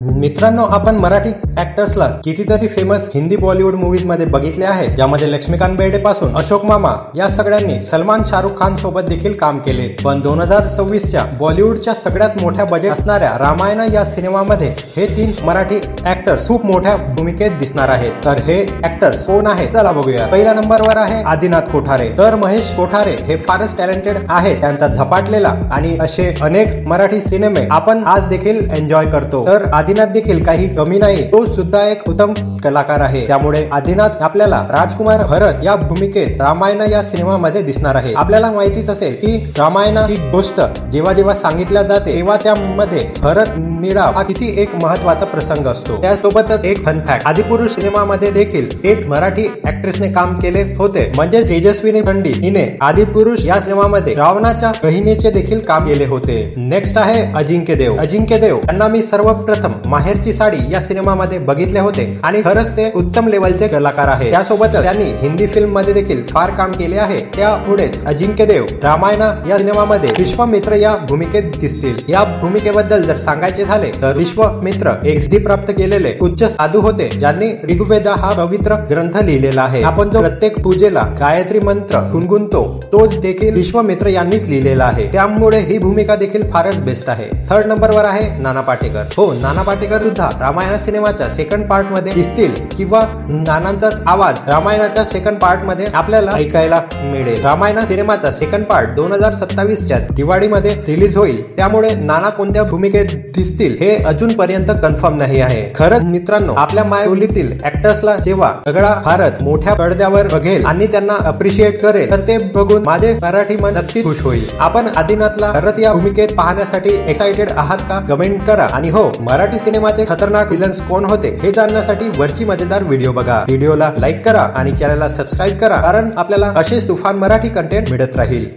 मित्रांनो, आपण मराठी ऍक्टर्सला कितीतरी फेमस हिंदी बॉलिवूड मूवीज मध्ये बघितले आहे, ज्यामध्ये लक्ष्मीकांत बेर्डे पासून अशोक मामा या सगळ्यांनी सलमान शाहरुख खान सोबत देखील काम केले। पण 2026च्या बॉलिवूडच्या सगळ्यात मोठ्या बजेट असणाऱ्या रामायण या सिनेमामध्ये हे तीन मराठी ऍक्टर्स खूप मोठ्या भूमिकेत दिसणार आहेत। तर हे ऍक्टर्स कोण आहेत चला बघूया। पहिल्या नंबरवर आहे आदिनाथ कोठारे। तर महेश कोठारे हे फारच टॅलेंटेड आहे, त्यांचा झपाटलेला आणि असे अनेक मराठी सिनेमे आपण आज देखील एन्जॉय करतो। तर आदिनाथ देखील काही कमी नाही, तो सुद्धा एक उत्तम कलाकार आहे। त्यामुळे आदिनाथ आपल्याला राजकुमार भरत या भूमिकेत रामायण या सिनेमामध्ये दिसणार आहे। आपल्याला माहितीच असेल की रामायण ही गोष्ट जेव्हा जेव्हा सांगितल्या जाते तेव्हा त्यामध्ये भरत मिळाव हा किती एक महत्वाचा प्रसंग असतो। त्यासोबतच एक फन फॅक्ट, आदिपुरुष सिनेमामध्ये देखील एक मराठी ऍक्ट्रेसने काम केले होते, म्हणजे तेजस्विनी खंडी हिने आदिपुरुष या सिनेमामध्ये रावणाच्या बहिणीचे देखील काम केले होते। नेक्स्ट आहे अजिंक्य देव। अजिंक्य देव यांना मी सर्वप्रथम माहेरची साडी या सिनेमामध्ये बघितले होते आणि खरंच ते उत्तम लेवलचे कलाकार आहे। त्यासोबतच त्यांनी हिंदी फिल्म मध्ये देखील फार काम केले आहे। त्यामुळेच अजिंक्य देव रामायण या सिनेमामध्ये विश्वामित्र या भूमिकेत दिसतील। या भूमिकेबद्दल जर सांगायचे झाले तर विश्वामित्र एक सिद्धी प्राप्त केलेले उच्च साधू होते, ज्यांनी ऋग्वेद हा पवित्र ग्रंथ लिहिलेला आहे। आपण जो प्रत्येक पूजेला गायत्री मंत्र गुणगुणतो तो देखील विश्वामित्र यांनीच लिहिलेला आहे। त्यामुळे ही भूमिका देखील फारच बेस्ट आहे। थर्ड नंबरवर आहे नाना पाटेकर। हो, नाना पाटेकर सुद्धा रामायण सिनेमाच्या सेकंड पार्ट मध्ये दिसतील किंवा नानांचाच आवाज रामायणाच्या सेकंड पार्ट मध्ये आपल्याला ऐकायला मिळेल। रामायण सिनेमाचा सेकंड पार्ट 2027च्या दिवाळीमध्ये रिलीज होईल, त्यामुळे नाना कोणत्या भूमिकेत दिसतील हे अजूनपर्यंत कन्फर्म नाही आहे। खरंच मित्रांनो, आपल्या मायबोलीतील ऍक्टर्सला जेव्हा सगळा भारत मोठ्या पडद्यावर बघेल आणि त्यांना अप्रिशिएट करेल तर ते बघून माझे मराठी मन नक्की खुश होईल। आपण आदिनाथला परत या भूमिकेत पाहण्यासाठी एक्साइटेड आहात का? कमेंट करा। आणि हो, मराठी सिनेमाचे खतरनाक विलन्स कोण होते हे जाणण्यासाठी वरची मजेदार व्हिडिओ बघा। व्हिडिओला लाईक करा आणि चॅनलला सबस्क्राईब करा, कारण आपल्याला असेच तुफान मराठी कंटेंट मिळत राहील।